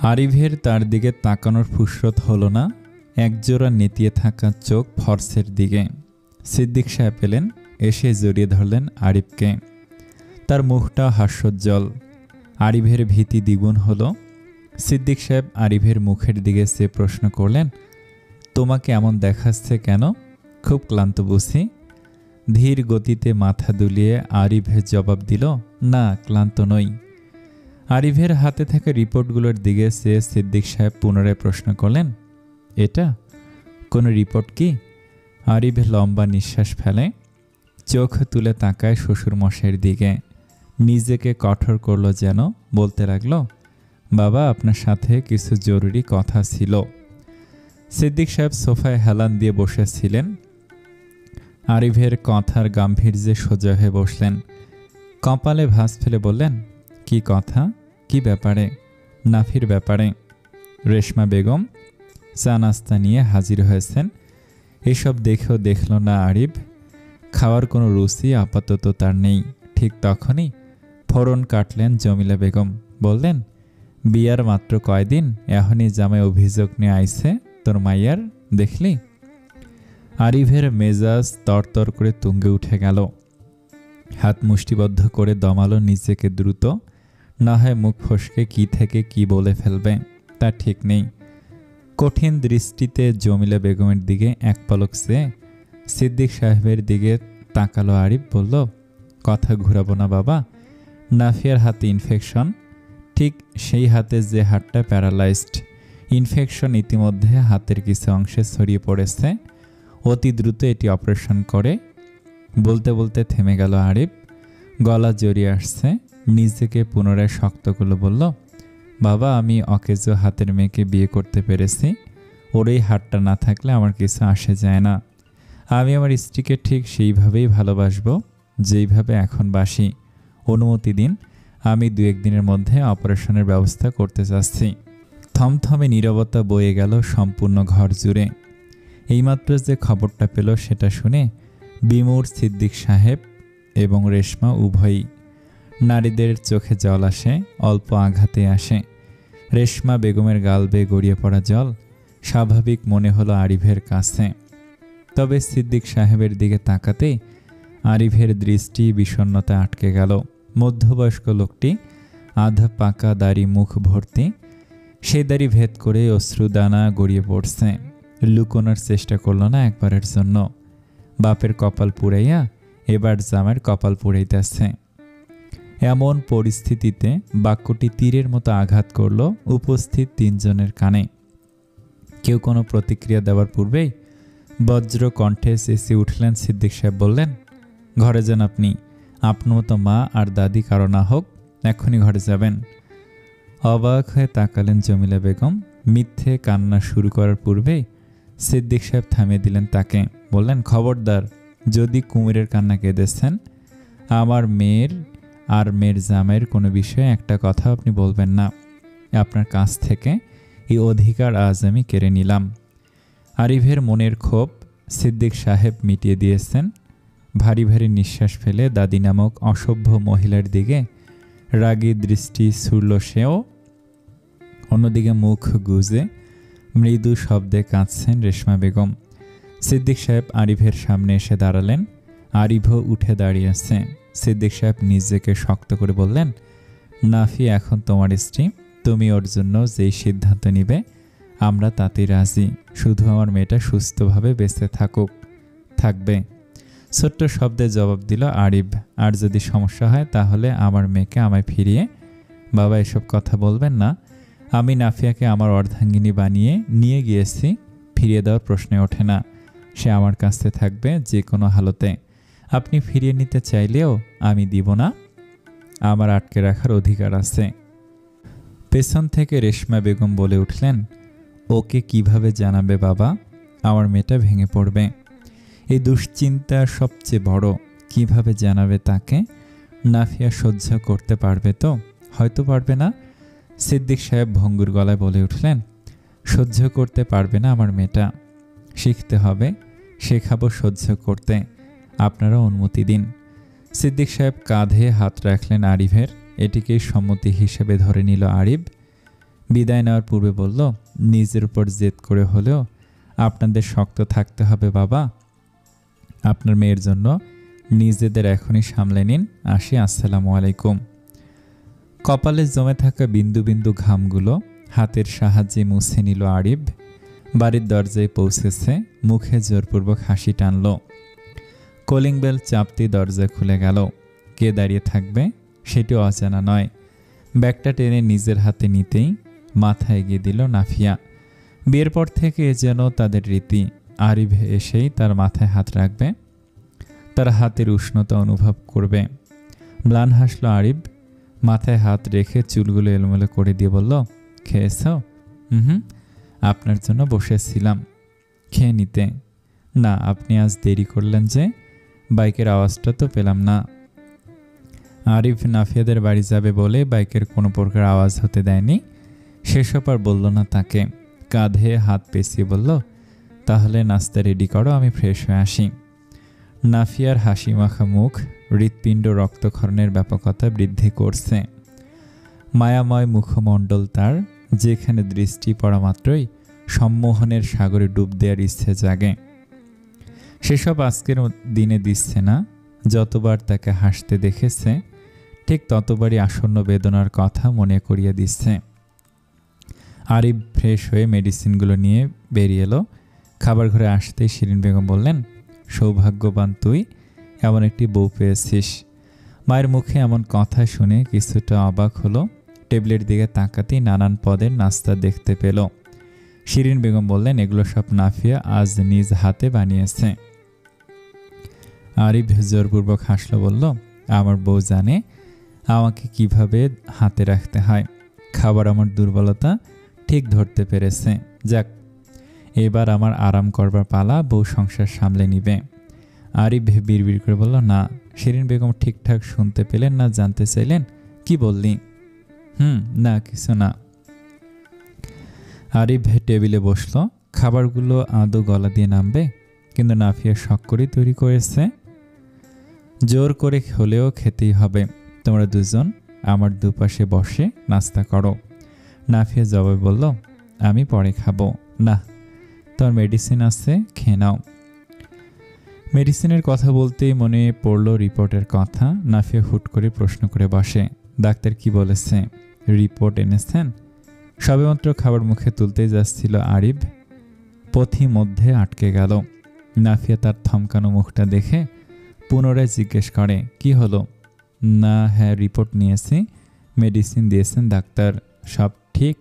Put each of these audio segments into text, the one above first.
আরিফের তার দিকে তাকানোর ফুসরত হলো না। একজোড়া নেতিয়ে থাকা চোখ ফর্সের দিকে। সিদ্দিক সাহেব এলেন, এসে জড়িয়ে ধরলেন আরিফকে। তার মুখটা হাস্যোজ্জ্বল। আরিফের ভীতি দ্বিগুণ হলো। সিদ্দিক সাহেব আরিফের মুখের দিকে চেয়ে প্রশ্ন করলেন, তোমাকে এমন দেখাচ্ছে কেন? খুব ক্লান্ত বুঝি? ধীর গতিতে মাথা দুলিয়ে আরিফের জবাব দিল, না, ক্লান্ত নই। আরিফের হাতে থাকা রিপোর্টগুলোর দিকে চেয়ে সিদ্দিক সাহেব পুনরায় প্রশ্ন করলেন, এটা কোনো রিপোর্ট কি? আরিফ লম্বা নিঃশ্বাস ফেলে, চোখ তুলে তাকায় শ্বশুর মশাইয়ের দিকে। নিজেকে কঠোর করলো যেন, বলতে লাগলো, বাবা, আপনার সাথে কিছু জরুরি কথা ছিল। সিদ্দিক সাহেব সোফায় হেলান দিয়ে বসেছিলেন। আরিফের কথার গাম্ভীর্যে সোজা হয়ে বসলেন। কপালে ভাঁজ ফেলে বললেন, কি কথা? কি ব্যাপারে? নাফির ব্যাপারে। রেশমা বেগম চা নাস্তা নিয়ে হাজির হয়েছেন। এসব দেখেও দেখল না আরিফ। খাওয়ার কোনো রুচি আপাতত তার নেই। ঠিক তখনই ফোড়ন কাটলেন জমিলা বেগম। বললেন, বিয়ার মাত্র কয়দিন, এখনই জামাই অভিযোগ নিয়ে আইছে তোর মাইয়ার, দেখলি? আরিফের মেজাজ তরতর করে তুঙ্গে উঠে গেল। হাত মুষ্টিবদ্ধ করে দমালো নিজেকে দ্রুত। না হয় মুখ ফসকে কি থেকে কি বলে ফেলবে, তা ঠিক নেই। কঠিন দৃষ্টিতে জমিলা বেগমের দিকে এক পলক চেয়ে সিদ্দিক সাহেবের দিকে তাকালো আরিফ। বলল, কথা ঘুরাবো না বাবা। নাফিয়ার হাতে ইনফেকশন, ঠিক সেই হাতে যে হাতটা প্যারালাইজড। ইনফেকশন ইতিমধ্যে হাতের কিছু অংশে ছড়িয়ে পড়েছে। অতি দ্রুত এটি অপারেশন করে। বলতে বলতে থেমে গেল আরিফ। গলা জড়িয়ে আসছে। নিজেকে পুনরায় শক্ত করলো। বলল, বাবা, আমি অকেজো হাতের মেয়েকে বিয়ে করতে পেরেছি। ওর এই হাতটা না থাকলে আমার কিছু আসে যায় না। আমি আমার স্ত্রীকে ঠিক সেইভাবেই ভালোবাসবো যেইভাবে এখন বাসি। অনুমতি দিন, আমি 2-1 দিনের মধ্যে অপারেশনের ব্যবস্থা করতে চাচ্ছি। থমথমে নীরবতা বয়ে গেল সম্পূর্ণ ঘর জুড়ে। এইমাত্র যে খবরটা পেল সেটা শুনে বিমূঢ় সিদ্দিক সাহেব এবং রেশমা উভয়ই। নারীদের চোখে জল আসে, অল্প আঘাতে আসে। রেশমা বেগমের গাল বেয়ে গড়িয়ে পড়া জল স্বাভাবিক মনে হলো আরিফের কাছে। তবে সিদ্দিক সাহেবের দিকে তাকাতেই আরিফের দৃষ্টি বিষণ্ণতা আটকে গেল। মধ্যবয়স্ক লোকটি, আধা পাকা দাড়ি, মুখ ভর্তি। সেই দাড়ি ভেদ করে অশ্রুদানা গড়িয়ে পড়ছে। লুকোনোর চেষ্টা করল না একবারের জন্য। বাপের কপাল পুড়াইয়া এবার জামাইয়ের কপাল পুড়াইতেছে। এমন পরিস্থিতিতে বাক্যটি তীরের মতো আঘাত করল উপস্থিত 3 জনের কানে। কেউ কোনো প্রতিক্রিয়া দেওয়ার পূর্বেই বজ্র কণ্ঠে চেঁচিয়ে উঠলেন সিদ্দিক সাহেব। বললেন, ঘরে যান আপনি। আপনার মতো মা আর দাদি কারো না হোক, এক্ষুনি ঘরে যাবেন। অবাক হয়ে তাকালেন জমিলা বেগম। মিথ্যে কান্না শুরু করার পূর্বেই সিদ্দিক সাহেব থামিয়ে দিলেন তাকে। বললেন, খবরদার, যদি কুমিরের কান্না কেঁদেছেন, আমার মেয়ের আর মেয়ের জামাইয়ের কোনো বিষয়ে একটা কথা আপনি বলবেন না। আপনার কাছ থেকে এই অধিকার আজ আমি কেড়ে নিলাম। আরিফের মনের ক্ষোভ সিদ্দিক সাহেব মিটিয়ে দিয়েছেন। ভারী ভারী নিঃশ্বাস ফেলে দাদি নামক অসভ্য মহিলার দিকে রাগী দৃষ্টি ছুড়ল সেও। অন্যদিকে মুখ গুজে মৃদু শব্দে কাঁদছেন রেশমা বেগম। সিদ্দিক সাহেব আরিফের সামনে এসে দাঁড়ালেন। আরিফও উঠে দাঁড়িয়েছে। সিদ্দিক সাহেব নিজেকে শক্ত করে বললেন, নাফি এখন তোমার স্ত্রী। তুমি ওর জন্য যেই সিদ্ধান্ত নিবে আমরা তাতেই রাজি। শুধু আমার মেয়েটা সুস্থভাবে বেঁচে থাকবে। ছোট্ট শব্দে জবাব দিল আরিফ। আর যদি সমস্যা হয় তাহলে আমার মেয়েকে আমায় ফিরিয়ে। বাবা, এসব কথা বলবেন না। আমি নাফিয়াকে আমার অর্ধাঙ্গিনী বানিয়ে নিয়ে গিয়েছি। ফিরিয়ে দেওয়ার প্রশ্নে ওঠে না। সে আমার কাছে থাকবে যে কোনো হালতে। আপনি ফিরিয়ে নিতে চাইলেও আমি দিব না। আমার আটকে রাখার অধিকার আছে। পেছন থেকে রেশমা বেগম বলে উঠলেন, ওকে কিভাবে জানাবে বাবা? আমার মেয়েটা ভেঙে পড়বে। এই দুশ্চিন্তা সবচেয়ে বড়। কিভাবে জানাবে তাকে? নাফিয়া সহ্য করতে পারবে তো? হয়তো পারবে না। সিদ্দিক সাহেব ভঙ্গুর গলায় বলে উঠলেন, সহ্য করতে পারবে না আমার মেয়েটা। শিখতে হবে, শেখাবো সহ্য করতে। আপনারা অনুমতি দিন। সিদ্দিক সাহেব কাঁধে হাত রাখলেন আরিফের। এটিকেই সম্মতি হিসেবে ধরে নিল আরিফ। বিদায় নেওয়ার পূর্বে বলল, নিজের উপর জেদ করে হলেও আপনাদের শক্ত থাকতে হবে বাবা। আপনার মেয়ের জন্য নিজেদের এখনই সামলে নিন। আসি, আসসালামু আলাইকুম। কপালে জমে থাকা বিন্দু বিন্দু ঘামগুলো হাতের সাহায্যে মুছে নিল আরিফ। বাড়ির দরজায় পৌঁছেছে, মুখে জোরপূর্বক হাসি টানল। কলিং বেল চাপতেই দরজা খুলে গেল। কে দাঁড়িয়ে থাকবে সেটি অজানা নয়। ব্যাগটা টেনে নিজের হাতে নিতেই মাথা এগিয়ে দিল নাফিয়া। বিয়ের পর থেকে যেন তাদের রীতি, আরিফ এসেই তার মাথায় হাত রাখবে, তার হাতের উষ্ণতা অনুভব করবে। ম্লান হাসল আরিফ, মাথায় হাত রেখে চুলগুলো এলোমেলো করে দিয়ে বলল, খেয়েছ? হুম, আপনার জন্য বসেছিলাম। খেয়ে নিতে। না, আপনি আজ দেরি করলেন যে? বাইকের আওয়াজটা তো পেলাম না। আরিফ নাফিয়াদের বাড়ি যাবে বলে বাইকের কোনো প্রকার আওয়াজ হতে দেয়নি। সেসব আর বলল না তাকে। কাঁধে হাত পেঁচিয়ে বলল, তাহলে নাস্তা রেডি করো, আমি ফ্রেশ হয়ে আসি। নাফিয়ার হাসি মাখা মুখ হৃৎপিণ্ড রক্তক্ষরণের ব্যাপকতা বৃদ্ধি করছে। মায়াময় মুখমণ্ডল তার, যেখানে দৃষ্টি পড়া মাত্রই সম্মোহনের সাগরে ডুব দেওয়ার ইচ্ছে জাগে। সেসব আজকের দিনে দিচ্ছে না। যতবার তাকে হাসতে দেখেছে ঠিক ততবারই আসন্ন বেদনার কথা মনে করিয়ে দিচ্ছে। আরিফ ফ্রেশ হয়ে মেডিসিনগুলো নিয়ে বেরিয়ে এলো। খাবার ঘরে আসতেই শিরিন বেগম বললেন, সৌভাগ্যবান তুই, এমন একটি বউ পেয়েছিস। মায়ের মুখে এমন কথা শুনে কিছুটা অবাক হলো। টেবিলের দিকে তাকাতেই নানান পদের নাস্তা দেখতে পেল। শিরিন বেগম বললেন, এগুলো সব নাফিয়া আজ নিজ হাতে বানিয়েছে। আরিফ জোরপূর্বক হাসলো, বলল, আমার বউ জানে আমাকে কিভাবে হাতে রাখতে হয়। খাবার আমার দুর্বলতা ঠিক ধরতে পেরেছে। যাক, এবার আমার আরাম করবার পালা, বউ সংসার সামলে নিবে। আরিফ বিড়বিড় করে বলল, না। শিরিন বেগম ঠিকঠাক শুনতে পেলেন না, জানতে চাইলেন, কি বললি? না কিছু না। আরিফ টেবিলে বসলো। খাবারগুলো আদৌ গলা দিয়ে নামবে? কিন্তু নাফিয়া শখ করেই তৈরি করেছে। জোর করে হলেও খেতেই হবে। তোমরা দুজন আমার দুপাশে বসে নাস্তা করো। নাফিয়া জবাবে বলল, আমি পরে খাবো। না, তোমার মেডিসিন আছে, খেয়ে নাও। মেডিসিনের কথা বলতেই মনে পড়ল রিপোর্টের কথা। নাফিয়া হুট করে প্রশ্ন করে বসে, ডাক্তার কি বলেছে? রিপোর্ট এনেছেন? সবেমাত্র খাবার মুখে তুলতেই যাচ্ছিল আরিফ, পথি মধ্যে আটকে গেল। নাফিয়া তার থমকানো মুখটা দেখে পুনরায় জিজ্ঞেস করে, কি হলো? না, হ্যাঁ রিপোর্ট নিয়েছি, মেডিসিন দিয়েছেন ডাক্তার, সব ঠিক?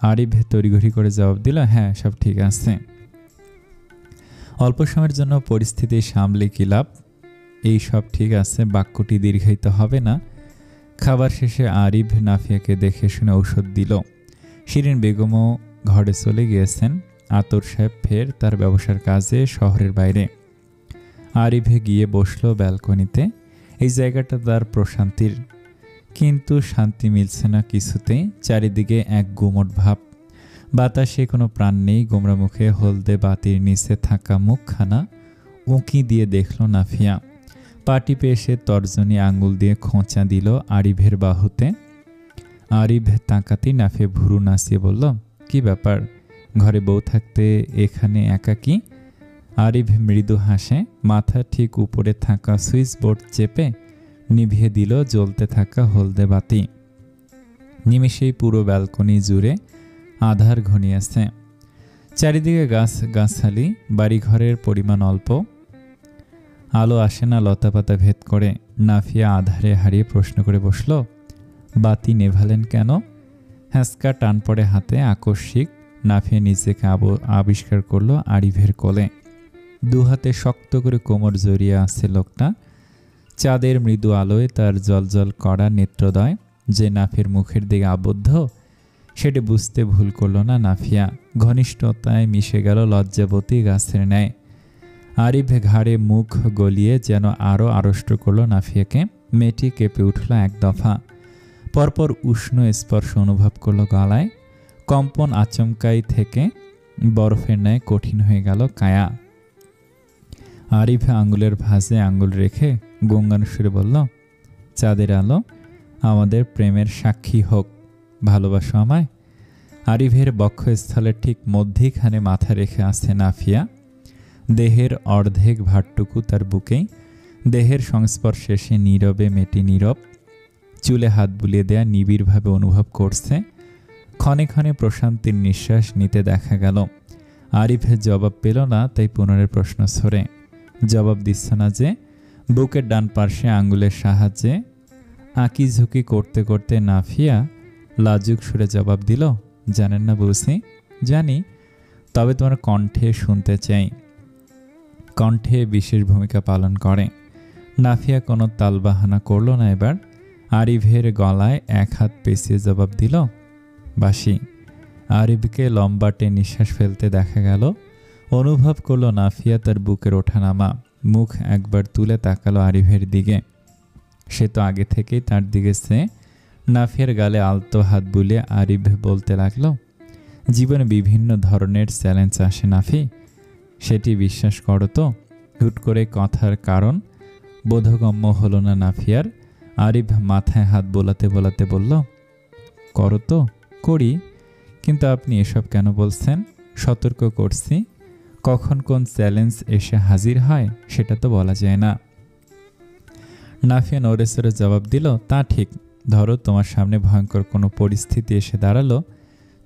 আরিফ তড়িঘড়ি করে জবাব দিল, হ্যাঁ সব ঠিক আছে। অল্প সময়ের জন্য পরিস্থিতি সামলে কি লাভ? এই সব ঠিক আছে বাক্যটি দীর্ঘায়িত হবে না। খাবার শেষে আরিফ নাফিয়াকে দেখে শুনে ঔষধ দিল। শিরিন বেগমও ঘরে চলে গিয়েছেন। আতর সাহেব ফের তার ব্যবসার কাজে শহরের বাইরে। আরিফে গিয়ে বসল ব্যালকনিতে। এই জায়গাটা তার প্রশান্তির, কিন্তু শান্তি মিলছে না কিছুতেই। চারিদিকে এক গুমট ভাব, বাতাসে কোনো প্রাণ নেই। গোমরা মুখে হলদে বাতির নিচে থাকা মুখখানা উঁকি দিয়ে দেখল নাফিয়া। পা টিপে এসে তর্জনী আঙুল দিয়ে খোঁচা দিল আরিফের বাহুতে। আরিফ তাকাতেই নাফিয়া ভুরু নাচিয়ে বলল, কি ব্যাপার, ঘরে বউ থাকতে এখানে একাকী? আরিফ মৃদু হাসে, মাথা ঠিক উপরে থাকা সুইচ বোর্ড চেপে নিভিয়ে দিল জ্বলতে থাকা হলদে বাতি। নিমেষেই পুরো ব্যালকনি জুড়ে আধার ঘনিয়েছে। চারিদিকে গাছগাছালি, বাড়িঘরের পরিমাণ অল্প। আলো আসে না লতাপাতা ভেদ করে। নাফিয়া আধারে হারিয়ে প্রশ্ন করে বসল, বাতি নেভালেন কেন? হ্যাঁচকা টান পড়ে হাতে। আকস্মিক নাফিয়া নিজেকে আবিষ্কার করলো আরিফের কোলে। দুহাতে শক্ত করে কোমর জড়িয়ে আছে লোকটা। চাঁদের মৃদু আলোয় তার জলজল করা নেত্রদয় যে নাফিয়ার মুখের দিকে আবদ্ধ, সেটি বুঝতে ভুল করল না নাফিয়া। ঘনিষ্ঠতায় মিশে গেল লজ্জাবতী গাছের ন্যায়। আরিফ ঘাড়ে মুখ গলিয়ে যেন আরও আড়ষ্ট করল নাফিয়াকে। মেয়েটি কেঁপে উঠল এক দফা। পরপর উষ্ণ স্পর্শ অনুভব করল গলায়। কম্পন আচমকাই থেকে বরফের ন্যায় কঠিন হয়ে গেল কায়া। আরিফ আঙ্গুলের ভাঁজে আঙ্গুল রেখে গঙ্গান সুরে বলল, চাঁদের আলো আমাদের প্রেমের সাক্ষী হোক। ভালোবাসো আমায়? আরিফের বক্ষস্থলের ঠিক মধ্যিখানে মাথা রেখে আছে নাফিয়া। দেহের অর্ধেক ভারটুকু তার বুকেই। দেহের সংস্পর্শে সে নীরবে মেটে নীরব। চুলে হাত বুলিয়ে দেয়া নিবিড়ভাবে অনুভব করছে। ক্ষণে ক্ষণে প্রশান্তির নিঃশ্বাস নিতে দেখা গেল। আরিফের জবাব পেল না, তাই পুনরের প্রশ্ন ছড়ে। জবাব দিচ্ছ না যে? বুকের ডান পার্শ্বে আঙ্গুলের সাহায্যে আঁকি ঝুঁকি করতে করতে নাফিয়া লাজুক সুরে জবাব দিল, জানেন না বুঝি? জানি, তবে তোমার কণ্ঠে শুনতে চাই। কণ্ঠে বিশেষ ভূমিকা পালন করে। নাফিয়া কোনো তালবাহানা করল না। এবার আরিফের গলায় এক হাত পেঁচিয়ে জবাব দিল, বাসি। আরিফকে লম্বাটে নিঃশ্বাস ফেলতে দেখা গেল। অনুভব করল নাফিয়া তার বুকের ওঠানামা। মুখ একবার তুলে তাকালো আরিফের দিকে। সে তো আগে থেকেই তার দিকে চেয়ে। নাফিয়ার গালে আলতো হাত বুলিয়ে আরিফ বলতে লাগলো, জীবনে বিভিন্ন ধরনের চ্যালেঞ্জ আসে নাফি, সেটি বিশ্বাস করো তো? হুট করে কথার কারণ বোধগম্য হলো না নাফিয়ার। আরিফ মাথায় হাত বোলাতে বোলাতে বলল, করো তো? করি, কিন্তু আপনি এসব কেন বলছেন? সতর্ক করছি, কখন কোন চ্যালেঞ্জ এসে হাজির হয় সেটা তো বলা যায় না। নাফিয়া নড়ে চড়ে জবাব দিল, তা ঠিক। ধরো তোমার সামনে ভয়ঙ্কর কোনো পরিস্থিতি এসে দাঁড়ালো,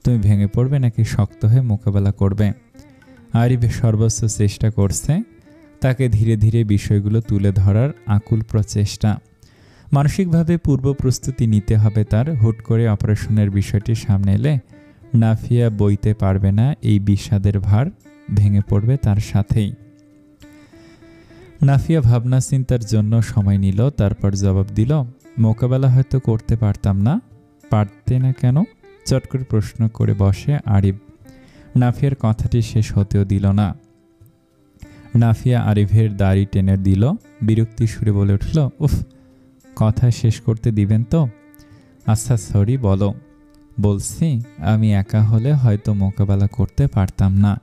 তুমি ভেঙে পড়বে নাকি শক্ত হয়ে মোকাবেলা করবে? আরিফ সর্বোচ্চ চেষ্টা করছে। তাকে ধীরে ধীরে বিষয়গুলো তুলে ধরার আকুল প্রচেষ্টা। মানসিকভাবে পূর্ব প্রস্তুতি নিতে হবে তার। হুট করে অপারেশনের বিষয়টি সামনে এলে নাফিয়া বইতে পারবে না এই বিষাদের ভার, ভেঙে পড়বে তার সাথেই। নাফিয়া ভাবনা চিন্তার জন্য সময় নিল, তারপর জবাব দিল, মোকাবেলা হয়তো করতে পারতাম না। পারতে না কেন? চট করে প্রশ্ন করে বসে আরিফ। নাফিয়ার কথাটি শেষ হতেও দিল না। নাফিয়া আরিফের দাড়ি টেনে দিল। বিরক্তি সুরে বলে উঠল, উফ, কথা শেষ করতে দিবেন তো? আচ্ছা সরি, বলো। বলছি, আমি একা হলে হয়তো মোকাবেলা করতে পারতাম না।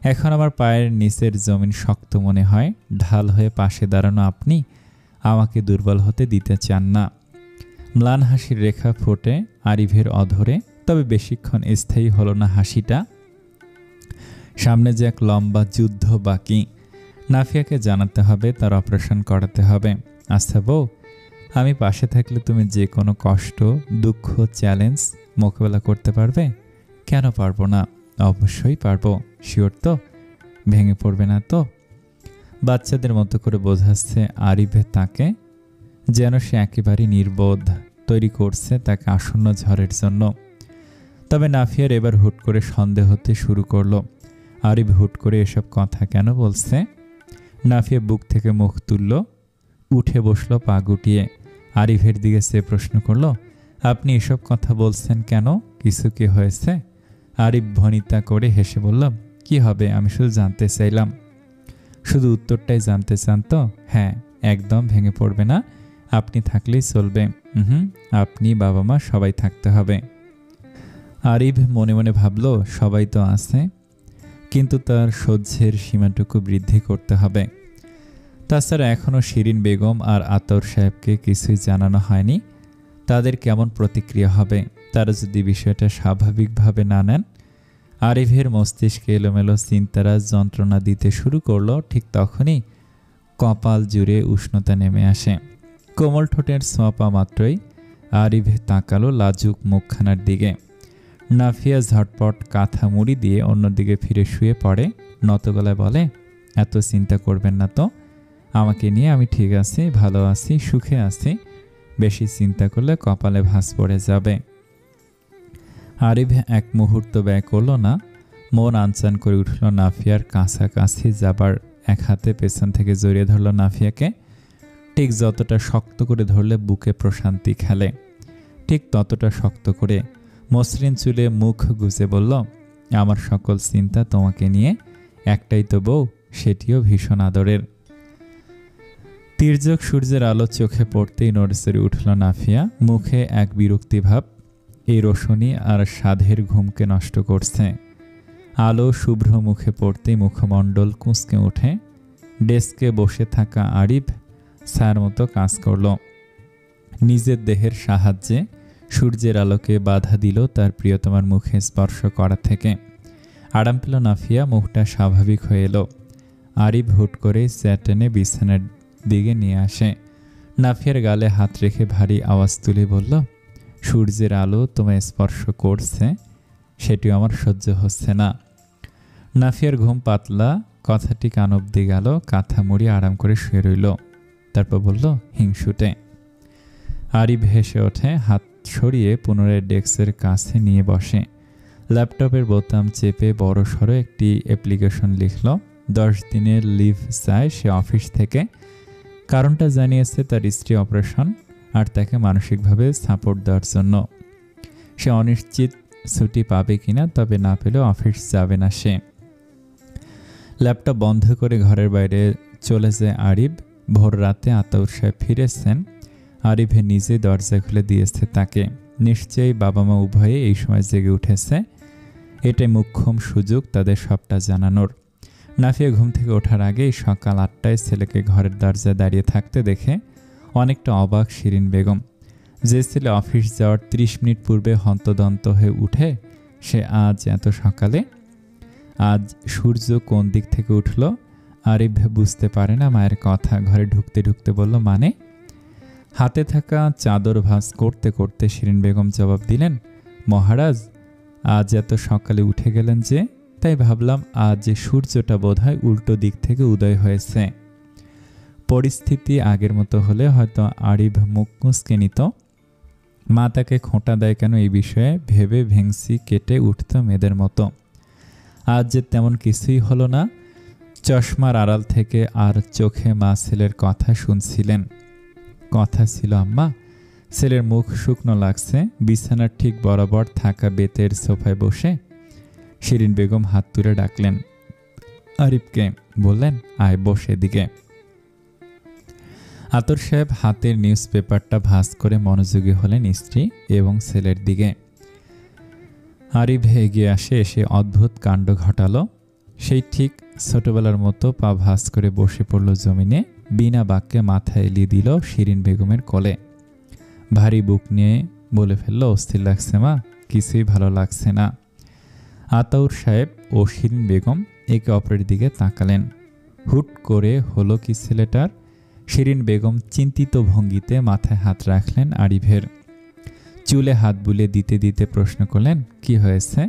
এখন আমার পায়ের নিচের জমিন শক্ত মনে হয়। ঢাল হয়ে পাশে দাঁড়ানো আপনি আমাকে দুর্বল হতে দিতে চান না। ম্লান হাসির রেখা ফোটে আরিফের অধরে, তবে বেশিক্ষণ স্থায়ী হলো না হাসিটা। সামনে যে এক লম্বা যুদ্ধ বাকি। নাফিয়াকে জানাতে হবে, তার অপারেশন করাতে হবে। আচ্ছা বউ, আমি পাশে থাকলে তুমি যে কোনো কষ্ট, দুঃখ, চ্যালেঞ্জ মোকাবেলা করতে পারবে? কেন পারবো না? অবশ্যই পারবো। শিওর তো? ভেঙে পড়বে না তো? বাচ্চাদের মতো করে বোঝাচ্ছে আরিফে তাকে, যেন সে একেবারে নির্বোধ। তৈরি করছে তাকে আসন্ন ঝড়ের জন্য। তবে নাফিয়ার এবার হুট করে সন্দেহ হতে শুরু করলো। আরিফ হুট করে এসব কথা কেন বলছে? নাফিয়া বুক থেকে মুখ তুলল, উঠে বসলো পা গুটিয়ে। আরিফের দিকে সে প্রশ্ন করল, আপনি এসব কথা বলছেন কেন? কিছু কি হয়েছে? আরিফ ভনিতা করে হেসে বলল, কি হবে, আমি শুধু জানতে চাইলাম। শুধু উত্তরটাই জানতে চান তো? হ্যাঁ, একদম ভেঙে পড়বে না। আপনি থাকলেই চলবে। আপনি, বাবা মা সবাই থাকতে হবে। আরিফ মনে মনে ভাবল, সবাই তো আছে, কিন্তু তার সহ্যের সীমাটুকু বৃদ্ধি করতে হবে। তাছাড়া এখনও শিরিন বেগম আর আতর সাহেবকে কিছুই জানানো হয়নি। তাদের কেমন প্রতিক্রিয়া হবে? তারা যদি বিষয়টা স্বাভাবিকভাবে না নেন? আরিফের মস্তিষ্কে এলোমেলো চিন্তারা যন্ত্রণা দিতে শুরু করলো। ঠিক তখনই কপাল জুড়ে উষ্ণতা নেমে আসে। কোমল ঠোঁটের ছোঁয়া মাত্রই আরিফ তাকালো লাজুক মুখখানার দিকে। নাফিয়া ঝটপট কাঁথা মুড়ি দিয়ে অন্যদিকে ফিরে শুয়ে পড়ে। নত গলায় বলে, এত চিন্তা করবেন না তো, আমাকে নিয়ে আমি ঠিক আছি, ভালো আছি, সুখে আছি। বেশি চিন্তা করলে কপালে ভাঁজ পড়ে যাবে। আরিফ এক মুহূর্ত ব্যয় করল না। মন আনচান করে উঠল নাফিয়ার কাছাকাছি যাবার। এক হাতে পেছন থেকে জড়িয়ে ধরল নাফিয়াকে। ঠিক যতটা শক্ত করে ধরলে বুকে প্রশান্তি খেলে, ঠিক ততটা শক্ত করে মসৃণ চুলে মুখ গুজে বলল, আমার সকল চিন্তা তোমাকে নিয়ে, একটাই তো বউ, সেটিও ভীষণ আদরের। তির্যক সূর্যের আলো চোখে পড়তেই নড়ে উঠল নাফিয়া। মুখে এক বিরক্তি ভাব। এই রোশনি আর সাধের ঘুমকে নষ্ট করছে। আলো শুভ্র মুখে পড়তেই মুখমণ্ডল কুঁচকে ওঠে। ডেস্কে বসে থাকা আরিফ ছায়ার মতো কাজ করল। নিজের দেহের সাহায্যে সূর্যের আলোকে বাধা দিল তার প্রিয়তমার মুখে স্পর্শ করা থেকে। আরাম পেল নাফিয়া, মুখটা স্বাভাবিক হয়ে এলো। আরিফ হুট করে চ্যাটেনে বিছানার দিকে নিয়ে আসে। নাফিয়ার গালে হাত রেখে ভারী আওয়াজ তুলে বলল, সূর্যের আলো তোমায় স্পর্শ করছে, সেটিও আমার সহ্য হচ্ছে না। নাফিয়ার ঘুম পাতলা, কথাটি কান অব্দি গেল, কাঁথা মুড়ি আরাম করে শুয়ে রইল। তারপর বলল, হিংসুটে। আরিফ হেসে ওঠে, হাত সরিয়ে পুনরায় ডেস্কের কাছে নিয়ে বসে। ল্যাপটপের বোতাম চেপে বড় সড়ো একটি অ্যাপ্লিকেশন লিখল। 10 দিনের লিভ চায় সে অফিস থেকে। কারণটা জানিয়েছে তার স্ত্রী অপারেশন আর তাকে মানসিকভাবে সাপোর্ট দেওয়ার জন্য। সে অনিশ্চিত ছুটি পাবে কিনা, তবে না পেলেও অফিস যাবে না সে। ল্যাপটপ বন্ধ করে ঘরের বাইরে চলে যায় আরিফ। ভোর রাতে আতাউর সাহেব ফিরেছেন। আরিফে নিজে দরজা খুলে দিয়েছে তাকে। নিশ্চয়ই বাবা মা উভয়ে এই সময় জেগে উঠেছে। এটাই মোক্ষম সুযোগ তাদের সবটা জানানোর। নাফিয়া ঘুম থেকে ওঠার আগেই সকাল 8টায় ছেলেকে ঘরের দরজায় দাঁড়িয়ে থাকতে দেখে অনেকটা অবাক শিরিন বেগম। যে ছেলে অফিস যাওয়ার 30 মিনিট পূর্বে হন্তদন্ত হয়ে উঠে, সে আজ এত সকালে? আজ সূর্য কোন দিক থেকে উঠল? আরিফ বুঝতে পারে না মায়ের কথা। ঘরে ঢুকতে ঢুকতে বলল, মানে? হাতে থাকা চাদর ভাঁজ করতে করতে শিরিন বেগম জবাব দিলেন, মহারাজ আজ এত সকালে উঠে গেলেন যে, তাই ভাবলাম আজ যে সূর্যটা বোধহয় উল্টো দিক থেকে উদয় হয়েছে। পরিস্থিতি আগের মতো হলে হয়তো আরিফ মুখ মুচকে নিত। মা তাকে খোঁটা দেয় কেন এই বিষয়ে ভেবে ভেংসি কেটে উঠত মেয়েদের মতো। আজ যে তেমন কিছুই হলো না। চশমার আড়াল থেকে আর চোখে মা ছেলের কথা শুনছিলেন। কথা ছিল, আম্মা, ছেলের মুখ শুকনো লাগছে। বিছানার ঠিক বরাবর থাকা বেতের সোফায় বসে শিরিন বেগম হাত তুলে ডাকলেন আরিফকে। বললেন, আয় বসে এদিকে। আতর সাহেব হাতের নিউজ পেপারটা ভাঁজ করে মনোযোগী হলেন স্ত্রী এবং ছেলের দিকে। আরিফ এগিয়ে আসে, এসে অদ্ভুত কাণ্ড ঘটালো। সেই ঠিক ছোটবেলার মতো পা ভাঁজ করে বসে পড়ল জমিনে। বিনা বাক্যে মাথা এলিয়ে দিল শিরিন বেগমের কোলে। ভারী বুক নিয়ে বলে ফেলল, অস্থির লাগছে মা, কিছুই ভালো লাগছে না। আতাউর সাহেব ও শিরিন বেগম একে অপরের দিকে তাকালেন। হুট করে হলো কি ছেলেটার? শিরিন বেগম চিন্তিত ভঙ্গিতে মাথায় হাত রাখলেন আরিফের। চুলে হাত বুলিয়ে দিতে দিতে প্রশ্ন করলেন, কি হয়েছে?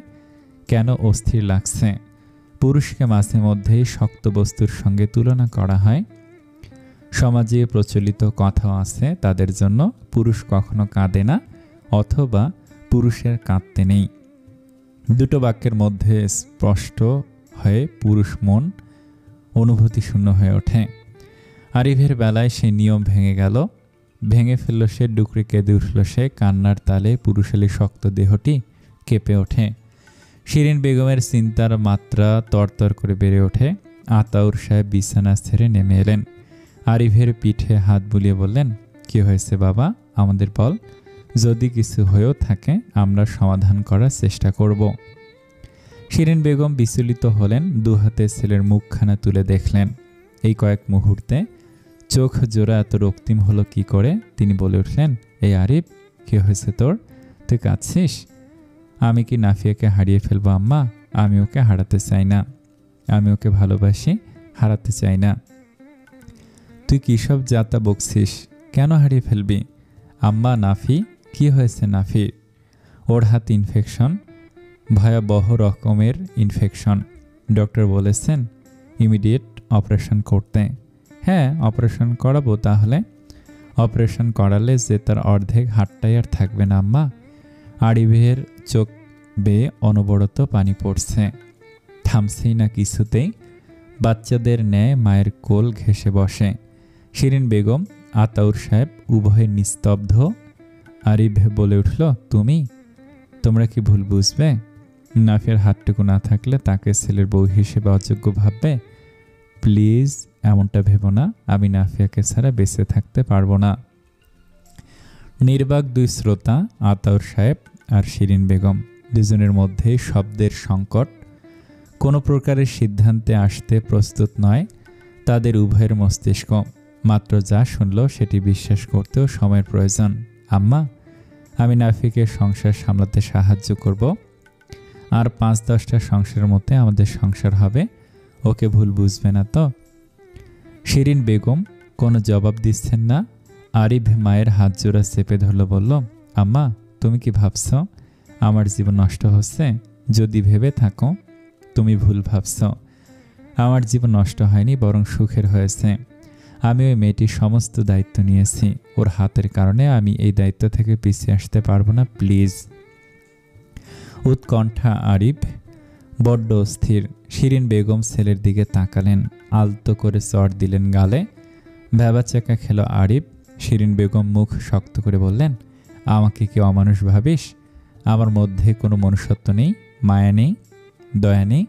কেন অস্থির লাগছে? পুরুষকে মাঝে মধ্যেই শক্ত বস্তুর সঙ্গে তুলনা করা হয়। সমাজে প্রচলিত কথাও আছে তাদের জন্য, পুরুষ কখনো কাঁদে না অথবা পুরুষের কাঁদতে নেই। দুটো বাক্যের মধ্যে স্পষ্ট হয়ে পুরুষ মন অনুভূতি শূন্য হয়ে ওঠে। আরিফের বেলায় সে নিয়ম ভেঙে গেল। ভেঙে ফেলল সে, ডুকরে কেঁদে উঠল সে। কান্নার তালে পুরুষালী শক্ত দেহটি কেঁপে ওঠে। শিরিন বেগমের চিন্তার মাত্রা তরতর করে বেড়ে ওঠে। আতাউর সাহেব বিছানা ছেড়ে নেমে এলেন। আরিফের পিঠে হাত বুলিয়ে বললেন, কি হয়েছে বাবা, আমাদের বল। যদি কিছু হয়েও থাকে আমরা সমাধান করার চেষ্টা করব। শিরিন বেগম বিচলিত হলেন। দুহাতে ছেলের মুখখানা তুলে দেখলেন। এই কয়েক মুহূর্তে চোখ জোড়া এত রক্তিম হলো কি করে? তিনি বলে উঠলেন, এই আরিফ, কি হয়েছে তোর? তুই কাঁদছিস? আমি কি নাফিয়াকে হারিয়ে ফেলবো আম্মা? আমি ওকে হারাতে চাই না। আমি ওকে ভালোবাসি, হারাতে চাই না। তুই কী সব যাতা বকছিস? কেন হারিয়ে ফেলবি? আম্মা, নাফি, কি হয়েছে নাফির? ওর হাত ইনফেকশন, ভয়াবহ রকমের ইনফেকশন। ডক্টর বলেছেন ইমিডিয়েট অপারেশন করতে। হ্যাঁ, অপারেশন করাবো তাহলে। অপারেশন করালে যে তার অর্ধেক হাতটাই আর থাকবে না আম্মা। আরিফের চোখ বেয়ে অনবরত পানি পড়ছে, থামছেই না কিছুতেই। বাচ্চাদের ন্যায় মায়ের কোল ঘেঁষে বসে। শিরিন বেগম, আতাউর সাহেব উভয়ে নিস্তব্ধ। আরিফ বলে উঠল, তোমরা কি ভুল বুঝবে? নাফিয়ার হাতটুকু না থাকলে তাকে ছেলের বউ হিসেবে অযোগ্য ভাববে? প্লিজ এমনটা ভেবো না। আমি নাফিয়াকে ছাড়া বেঁচে থাকতে পারবো না। নির্বাক দুই শ্রোতা, আতাউর সাহেব আর শিরিন বেগম, দুজনের মধ্যেই শব্দের সংকট। কোনো প্রকারের সিদ্ধান্তে আসতে প্রস্তুত নয় তাদের উভয়ের মস্তিষ্ক। মাত্র যা শুনল সেটি বিশ্বাস করতেও সময়ের প্রয়োজন। আম্মা, আমি নাফিকে সংসার সামলাতে সাহায্য করব। আর 5-10টা সংসারের মধ্যে আমাদের সংসার হবে। ওকে ভুল বুঝবে না তো? শিরিন বেগম কোনো জবাব দিচ্ছেন না। আরিফ মায়ের হাত জোড়া চেপে ধরল, বলল, আম্মা, তুমি কি ভাবছ আমার জীবন নষ্ট হচ্ছে? যদি ভেবে থাকো তুমি ভুল ভাবছ। আমার জীবন নষ্ট হয়নি, বরং সুখের হয়েছে। আমি ওই মেয়েটির সমস্ত দায়িত্ব নিয়েছি। ওর হাতের কারণে আমি এই দায়িত্ব থেকে পিছিয়ে আসতে পারবো না, প্লিজ। উৎকণ্ঠা আরিফ বড্ড অস্থির। শিরিন বেগম ছেলের দিকে তাকালেন, আলতো করে চড় দিলেন গালে। ভ্যাবাচাকা খেল আরিফ। শিরিন বেগম মুখ শক্ত করে বললেন, আমাকে কি অমানুষ ভাবিস? আমার মধ্যে কোনো মনুষ্যত্ব নেই, মায়া নেই, দয়া নেই?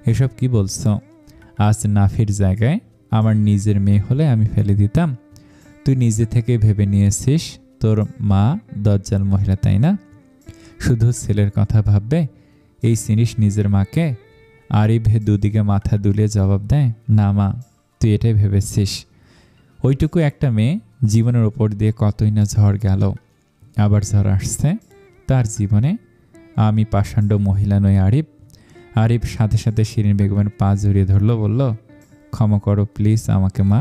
এসব কি বলছ? আজ নাফির জায়গায় আমার নিজের মেয়ে হলে আমি ফেলে দিতাম। তুই নিজে থেকে ভেবে নিয়েছিস তোর মা দজ্জাল মহিলা, তাই না? শুধু ছেলের কথা ভাববে, এই চিনিস নিজের মাকে? আরিফ দুদিকে মাথা দুলিয়ে জবাব দেয়, না মা, তুই এটাই ভেবেছিস। ওইটুকু একটা মেয়ে, জীবনের ওপর দিয়ে কতই না ঝড় গেল, আবার ঝড় আসছে তার জীবনে। আমি পাষাণ্ড মহিলা নই আরিফ। আরিফ সাথে সাথে শিরিন বেগমের পা জড়িয়ে ধরল, বলল, ক্ষমা করো প্লিজ আমাকে মা,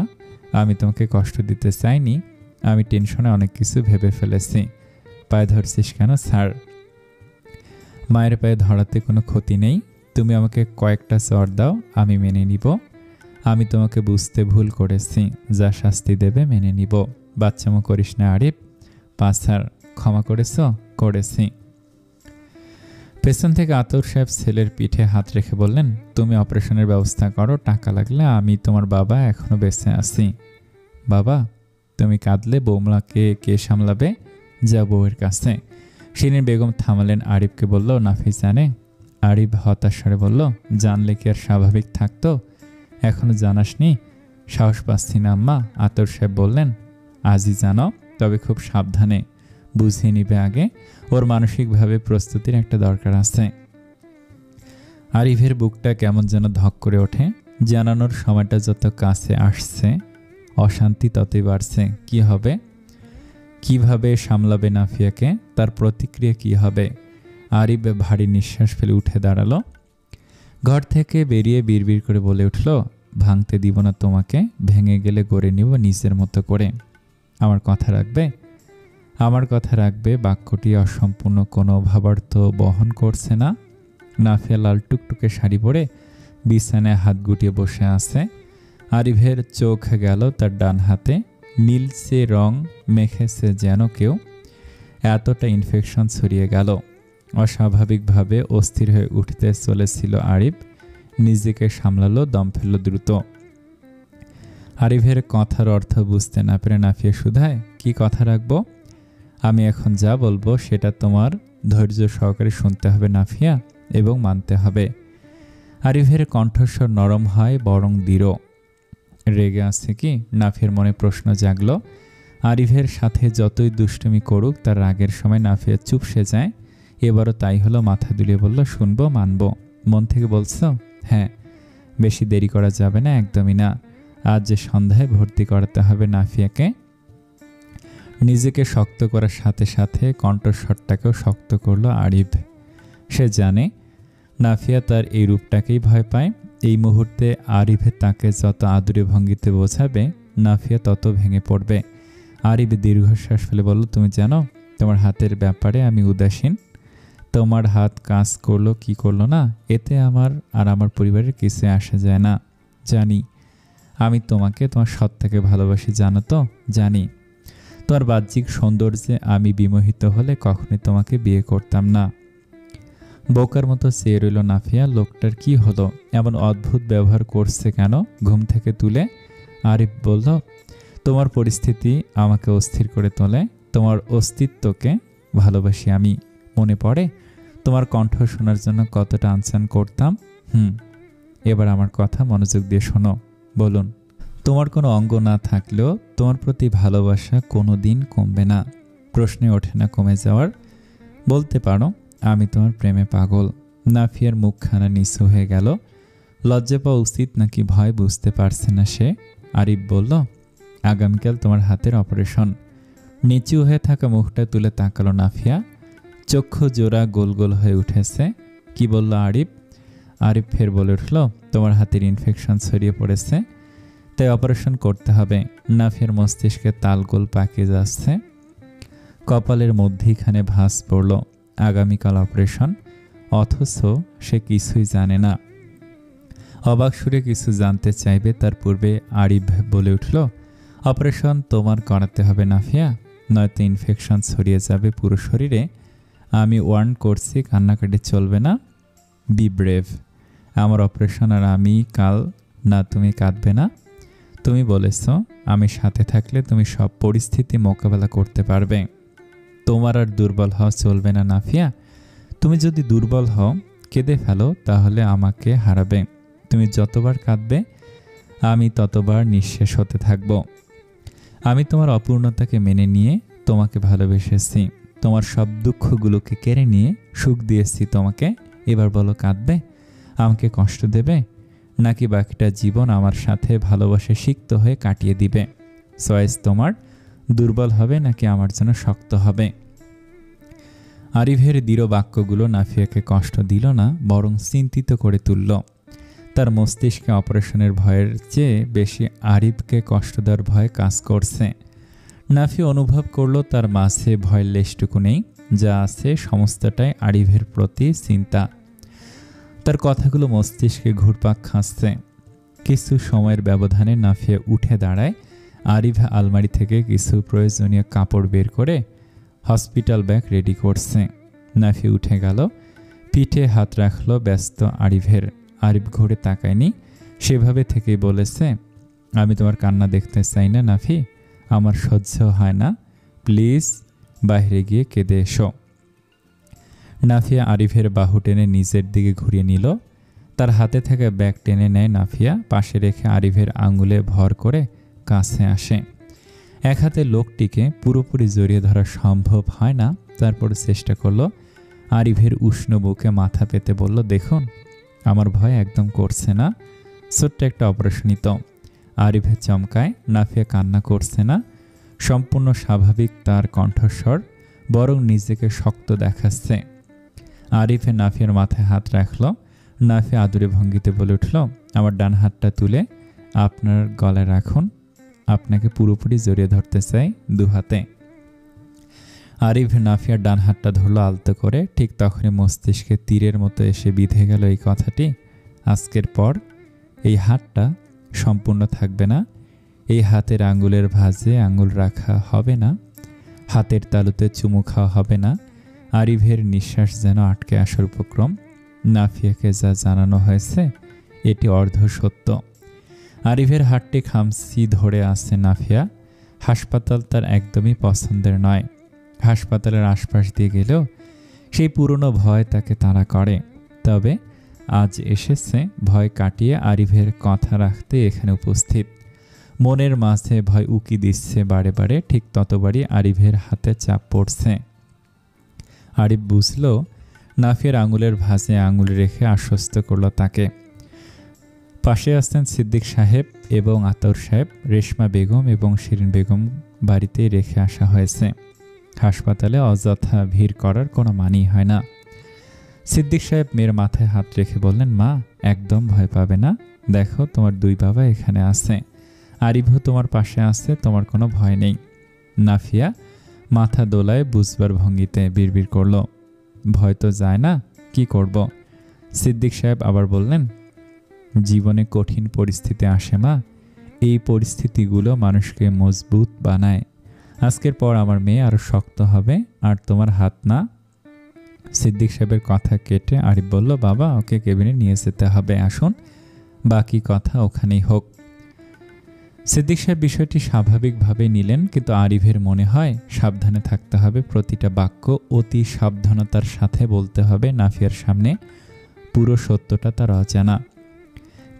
আমি তোমাকে কষ্ট দিতে চাইনি। আমি টেনশনে অনেক কিছু ভেবে ফেলেছি। পায়ে ধরছিস কেন স্যার? মায়ের পায়ে ধরাতে কোনো ক্ষতি নেই। তুমি আমাকে কয়েকটা চড় দাও, আমি মেনে নিব। আমি তোমাকে বুঝতে ভুল করেছি, যা শাস্তি দেবে মেনে নিব। বাচ্চামো করিস না আরিফ। পা স্যার, ক্ষমা করেছ? করেছি। পেছন থেকে আতর সাহেব ছেলের পিঠে হাত রেখে বললেন, তুমি অপারেশনের ব্যবস্থা করো, টাকা লাগলে আমি তোমার বাবা এখনো বেঁচে আছি। বাবা? তুমি কাঁদলে বৌমলাকে কে সামলাবে? যা বউয়ের কাছে। শিরিন বেগম থামালেন, আরিফকে বলল, নাফি জানে? আরিফ হতাশারে বলল, জানলে কি আর স্বাভাবিক থাকতো? এখনো জানাসনি? সাহস পাচ্ছি না আম্মা। আতর সাহেব বললেন, আজই জানো, তবে খুব সাবধানে, বুঝিয়ে নিবে আগে। ওর মানসিকভাবে প্রস্তুতির একটা দরকার আছে। আরিফের বুকটা কেমন যেন ধক করে ওঠে। জানানোর সময়টা যত কাছে আসছে অশান্তি ততই বাড়ছে। কি হবে? কিভাবে সামলাবে নাফিয়াকে? তার প্রতিক্রিয়া কি হবে? আরিফ ভারী নিঃশ্বাস ফেলে উঠে দাঁড়ালো। ঘর থেকে বেরিয়ে বিড়বিড় করে বলে উঠল, ভাঙতে দিব না তোমাকে, ভেঙে গেলে গড়ে নিব নিজের মতো করে। আমার কথা রাখবে? আমার কথা রাখবে বাক্যটি অসম্পূর্ণ কোনো ভাবার্থ বহন করছে না। নাফিয়া লাল টুকটুকে শাড়ি পরে বিছানায় হাত গুটিয়ে বসে আছে। আরিফের চোখ গেল তার ডান হাতে। নীলচে রং মেখেছে যেন কেউ। এতটা ইনফেকশন ছড়িয়ে গেল। অস্বাভাবিকভাবে অস্থির হয়ে উঠতে চলেছিল আরিফ। নিজেকে সামলালো, দম ফেলল দ্রুত। আরিফের কথার অর্থ বুঝতে না পেরে নাফিয়া শুধায়, কি কথা রাখবো? আমি এখন যা বলবো সেটা তোমার ধৈর্য সহকারে শুনতে হবে নাফিয়া, এবং মানতে হবে। আরিফের কণ্ঠস্বর নরম হয়, বরং দৃঢ়। রেগে আছে কি? নাফিয়ার মনে প্রশ্ন জাগলো। আরিফের সাথে যতই দুষ্টুমি করুক, তার রাগের সময় নাফিয়া চুপসে যায়। এবারও তাই হলো। মাথা দুলিয়ে বলল, শুনবো, মানবো। মন থেকে বলছো? হ্যাঁ। বেশি দেরি করা যাবে না, একদমই না। আজ যে সন্ধ্যায় ভর্তি করাতে হবে নাফিয়াকে। নিজেকে শক্ত করার সাথে সাথে কণ্ঠস্বরটাকেও শক্ত করলো আরিফ। সে জানে নাফিয়া তার এই রূপটাকেই ভয় পায়। এই মুহূর্তে আরিফে তাকে যত আদুরে ভঙ্গিতে বোঝাবে, নাফিয়া তত ভেঙে পড়বে। আরিফ দীর্ঘশ্বাস ফেলে বলল, তুমি জানো তোমার হাতের ব্যাপারে আমি উদাসীন। তোমার হাত কাজ করলো কি করলো না, এতে আমার আর আমার পরিবারের কিছু আসে যায় না। জানি আমি তোমাকে তোমার সত্তাকে ভালোবাসি, জানো তো? জানি। তোমার বাহ্যিক সৌন্দর্যে আমি বিমোহিত হলে কখনোই তোমাকে বিয়ে করতাম না। বোকার মতো চেয়ে রইল নাফিয়া। লোকটার কি হলো? এমন অদ্ভুত ব্যবহার করছে কেন? ঘুম থেকে তুলে আরিফ বলল, তোমার পরিস্থিতি আমাকে অস্থির করে তোলে। তোমার অস্তিত্বকে ভালোবাসি আমি। মনে পড়ে তোমার কণ্ঠ শোনার জন্য কতটা আনসান করতাম। এবার আমার কথা মনোযোগ দিয়ে শোনো। বলুন। তোমার কোনো অঙ্গ না থাকলেও তোমার প্রতি ভালোবাসা কোনো দিন কমবে না। প্রশ্নে ওঠে না কমে যাওয়ার। বলতে পারো আমি তোমার প্রেমে পাগল। নাফিয়ার মুখখানা নিচু হয়ে গেল। লজ্জা পাওয়া উচিত নাকি ভয় বুঝতে পারছে না সে। আরিফ বলল, আগামীকাল তোমার হাতের অপারেশন। নিচু হয়ে থাকা মুখটা তুলে তাকালো নাফিয়া। চক্ষু জোড়া গোল গোল হয়ে উঠেছে। কি বলল আরিফ? আরিফ ফের বলে উঠল, তোমার হাতের ইনফেকশন ছড়িয়ে পড়েছে, তাই অপারেশন করতে হবে। নাফিয়ার মস্তিষ্কে তালগোল পাকিয়ে যাচ্ছে। কপালের মধ্যেখানে ভাঁজ পড়ল, আগামীকাল অপারেশন, অথচ সে কিছুই জানে না। অবাক সুরে কিছু জানতে চাইবে তার পূর্বে আরিফ বলে উঠল, অপারেশন তোমার করাতে হবে নাফিয়া, নয়তো ইনফেকশন ছড়িয়ে যাবে পুরো শরীরে। আমি ওয়ার্ন করছি, কান্নাকাটি চলবে না। B brave. আমার অপারেশন আর আমি কাল। না, তুমি কাঁদবে না। তুমি বলেছ আমি সাথে থাকলে তুমি সব পরিস্থিতি মোকাবেলা করতে পারবে। তোমার আর দুর্বল হওয়া চলবে না নাফিয়া। তুমি যদি দুর্বল হও, কেঁদে ফেলো, তাহলে আমাকে হারাবে। তুমি যতবার কাঁদবে আমি ততবার নিঃশেষ হতে থাকব। আমি তোমার অপূর্ণতাকে মেনে নিয়ে তোমাকে ভালোবেসেছি, তোমার সব দুঃখগুলোকে কেড়ে নিয়ে সুখ দিয়েছি তোমাকে। এবার বলো, কাঁদবে? আমাকে কষ্ট দেবে, নাকি বাকিটা জীবন আমার সাথে ভালোবাসে সিক্ত হয়ে কাটিয়ে দিবে? চয়েস তোমার। দুর্বল হবে নাকি আমার জন্য শক্ত হবে? আরিফের দৃঢ় বাক্যগুলো নাফিয়াকে কষ্ট দিল না, বরং চিন্তিত করে তুলল। তার মস্তিষ্কে অপারেশনের ভয়ের চেয়ে বেশি আরিফকে কষ্ট দেওয়ার ভয় কাজ করছে। নাফি অনুভব করল তার মাঝে ভয়ের লেশটুকু নেই, যা আছে সমস্তটাই আরিফের প্রতি চিন্তা। তার কথাগুলো মস্তিষ্কে ঘুরপাক খাচ্ছে। কিছু সময়ের ব্যবধানে নাফিয়া উঠে দাঁড়ায়। আরিফ আলমারি থেকে কিছু প্রয়োজনীয় কাপড় বের করে হসপিটাল ব্যাগ রেডি করছে। নাফি উঠে গেল, পিঠে হাত রাখলো ব্যস্ত আরিফের। আরিফ ঘুরে তাকায়নি, সেভাবে থেকেই বলেছে, আমি তোমার কান্না দেখতে চাই না নাফি, আমার সহ্য হয় না, প্লিজ বাইরে গিয়ে কেঁদে এসো। নাফিয়া আরিফের বাহু টেনে নিজের দিকে ঘুরিয়ে নিল। তার হাতে থাকা ব্যাগ টেনে নেয় নাফিয়া, পাশে রেখে আরিফের আঙুলে ভর করে কাছে আসে। এক হাতে লোকটিকে পুরোপুরি জড়িয়ে ধরা সম্ভব হয় না, তারপর চেষ্টা করলো। আরিফের উষ্ণ বুকে মাথা পেতে বলল, দেখুন আমার ভয় একদম করছে না, ছোট্ট একটা অপারেশনই তো। আরিফের চমকায়। নাফিয়া কান্না করছে না, সম্পূর্ণ স্বাভাবিক তার কণ্ঠস্বর, বরং নিজেকে শক্ত দেখাচ্ছে। আরিফে নাফিয়ার মাথায় হাত রাখল। নাফিয়া আদুরে ভঙ্গিতে বলে উঠল, আমার ডান হাতটা তুলে আপনার গলায় রাখুন, আপনাকে পুরোপুরি জড়িয়ে ধরতে চাই দু হাতে। আরিফ নাফিয়ার ডান হাতটা ধরলো আলতো করে। ঠিক তখনই মস্তিষ্কে তীরের মতো এসে বিঁধে গেল এই কথাটি, আজকের পর এই হাতটা সম্পূর্ণ থাকবে না, এই হাতের আঙ্গুলের ভাঁজে আঙ্গুল রাখা হবে না, হাতের তালুতে চুমু খাওয়া হবে না। আরিফের নিঃশ্বাস যেন আটকে আসার উপক্রম। নাফিয়াকে যা জানানো হয়েছে এটি অর্ধ সত্য। আরিফের হাতটি খামচি ধরে আছে নাফিয়া। হাসপাতাল তার একদমই পছন্দের নয়। হাসপাতালের আশপাশ দিয়ে গেলেও সেই পুরনো ভয় তাকে তাড়া করে। তবে আজ এসেছে ভয় কাটিয়ে আরিফের কথা রাখতে এখানে উপস্থিত। মনের মাঝে ভয় উকি দিচ্ছে বারে বারে, ঠিক ততবারই আরিফের হাতে চাপ পড়ছে। আরিফ বুঝল, নাফিয়ার আঙুলের ভাঁজে আঙুল রেখে আশ্বস্ত করল তাকে। পাশে আসতেন সিদ্দিক সাহেব এবং আতর সাহেব। রেশমা বেগম এবং শিরিন বেগম বাড়িতেই রেখে আসা হয়েছে। হাসপাতালে অযথা ভিড় করার কোনো মানেই হয় না। সিদ্দিক সাহেব মেয়ের মাথায় হাত রেখে বললেন, মা একদম ভয় পাবে না, দেখো তোমার দুই বাবা এখানে আছে, আরিফও তোমার পাশে আছে, তোমার কোনো ভয় নেই। নাফিয়া মাথা দোলায় বুঝবার ভঙ্গিতে বিড়বিড় করল, ভয় তো যায় না, কি করব? সিদ্দিক সাহেব আবার বললেন, জীবনে কঠিন পরিস্থিতি আসে মা, এই পরিস্থিতিগুলো মানুষকে মজবুত বানায়। আজকের পর আমার মেয়ে আরো শক্ত হবে, আর তোমার হাত না। সিদ্দিক সাহেবের কথা কেটে আরিফ বলল, বাবা ওকে কেবিনে নিয়ে যেতে হবে, আসুন বাকি কথা ওখানেই হোক। সিদ্দিক সাহেব বিষয়টি স্বাভাবিকভাবে নিলেন, কিন্তু আরিফের মনে হয় সাবধানে থাকতে হবে, প্রতিটা বাক্য অতি সাবধানতার সাথে বলতে হবে নাফিয়ার সামনে, পুরো সত্যটা তার অজানা।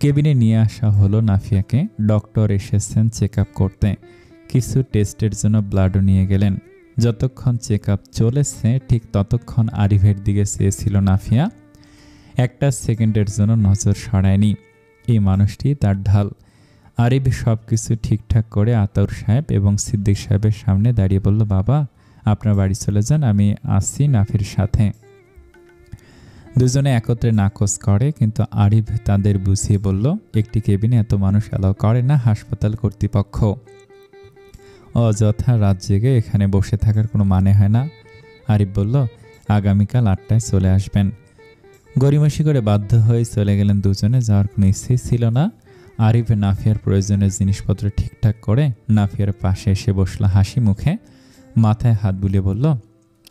কেবিনে নিয়ে আসা হলো নাফিয়াকে। ডক্টর এসেছেন চেক আপ করতে, কিছু টেস্টের জন্য ব্লাডও নিয়ে গেলেন। যতক্ষণ চেক আপ চলেছে ঠিক ততক্ষণ আরিফের দিকে চেয়েছিল নাফিয়া। একটা সেকেন্ডের জন্য নজর সরায়নি। এই মানুষটি তার ঢাল। আরিফ সব কিছু ঠিকঠাক করে আতাউর সাহেব এবং সিদ্দিক সাহেবের সামনে দাঁড়িয়ে বলল, বাবা আপনার বাড়ি চলে যান, আমি আসছি নাফির সাথে। দুজনে একত্রে নাকচ করে, কিন্তু আরিফ তাদের বুঝিয়ে বলল, একটি কেবিনে এত মানুষ অ্যালাউ করে না হাসপাতাল কর্তৃপক্ষ। অযথা রাত জেগে এখানে বসে থাকার কোনো মানে হয় না। আরিফ বলল, আগামীকাল 8টায় চলে আসবেন। গড়িমসি করে বাধ্য হয়ে চলে গেলেন দুজনে। যাওয়ার কোনো ইচ্ছেই ছিল না। আরিফ নাফিয়ার প্রয়োজনীয় জিনিসপত্র ঠিকঠাক করে নাফিয়ার পাশে এসে বসল হাসি মুখে। মাথায় হাত বুলিয়ে বলল,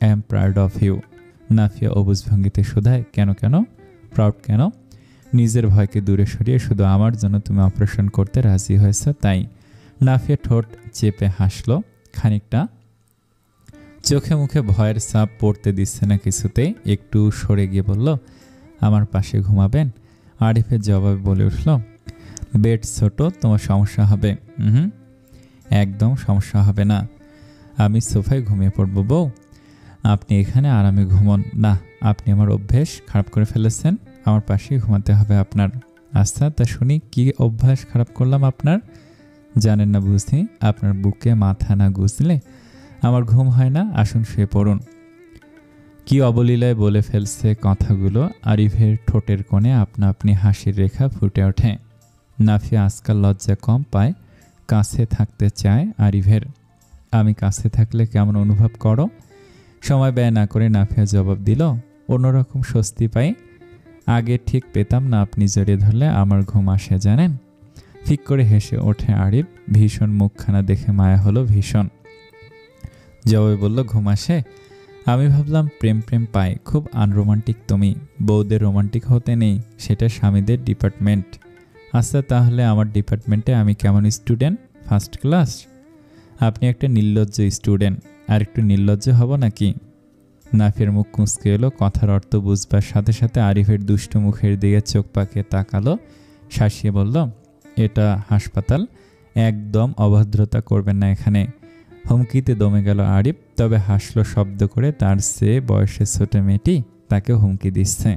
I am proud of you. Nafia অবুঝ ভঙ্গিতে শুধায়, কেন কেন প্রাউড কেন? নিজের ভয়কে দূরে সরিয়ে শুধু আমার জন্য তুমি অপারেশন করতে রাজি হয়েছ তাই। নাফিয়া ঠোঁট চেপে হাসল খানিকটা। চোখে মুখে ভয়ের ছাপ পড়তে দিচ্ছে না কিছুতেই। একটু সরে গিয়ে বলল, আমার পাশে ঘুমাবেন? আরিফের জবাবে বলে উঠল, বেড ছোট, তোমার সমস্যা হবে। একদম সমস্যা হবে না, আমি সোফায় ঘুমিয়ে পড়ব। বউ আপনি এখানে আরামে ঘুমন না, আপনি আমার অভ্যেস খারাপ করে ফেলেছেন, আমার পাশেই ঘুমাতে হবে আপনার। আচ্ছা তা শুনি, কি অভ্যাস খারাপ করলাম আপনার? জানেন না বুঝি, আপনার বুকে মাথা না গুজলে আমার ঘুম হয় না। আসুন শুয়ে পড়ুন। কি অবলীলায় বলে ফেলছে কথাগুলো। আরিফের ঠোঁটের কোণে আপনা আপনি হাসির রেখা ফুটে ওঠে। নাফিয়া আজকাল লজ্জা কম পায়, কাছে থাকতে চায় আরিফের। আমি কাছে থাকলে কেমন অনুভব করো? সময় ব্যয় না করে নাফিয়া জবাব দিল, অন্যরকম স্বস্তি পাই। আগে ঠিক পেতাম না আপনি জড়িয়ে ধরলে আমার ঘুম আসে জানেন। ফিক করে হেসে ওঠে আরিফ। ভীষণ মুখখানা দেখে মায়া হলো ভীষণ। জবাবে বলল, ঘুম আসে? আমি ভাবলাম প্রেম প্রেম পাই, খুব আনরোমান্টিক তুমি। বউদের রোমান্টিক হতে নেই, সেটা স্বামীদের ডিপার্টমেন্ট। আচ্ছা তাহলে আমার ডিপার্টমেন্টে আমি কেমন স্টুডেন্ট? First class. আপনি একটা নির্লজ্জ স্টুডেন্ট। আর একটু নির্লজ্জ হব নাকি? নাফিয়ার মুখ কুঁচকে এলো। কথার অর্থ বুঝবার সাথে সাথে আরিফের দুষ্ট মুখের দিকে চোখ পাকিয়ে তাকালো। শাসিয়ে বলল, এটা হাসপাতাল, একদম অভদ্রতা করবেন না এখানে। হুমকিতে দমে গেল আরিফ, তবে হাসলো শব্দ করে। তার চেয়ে বয়সে ছোট মেয়েটি তাকে হুমকি দিচ্ছে।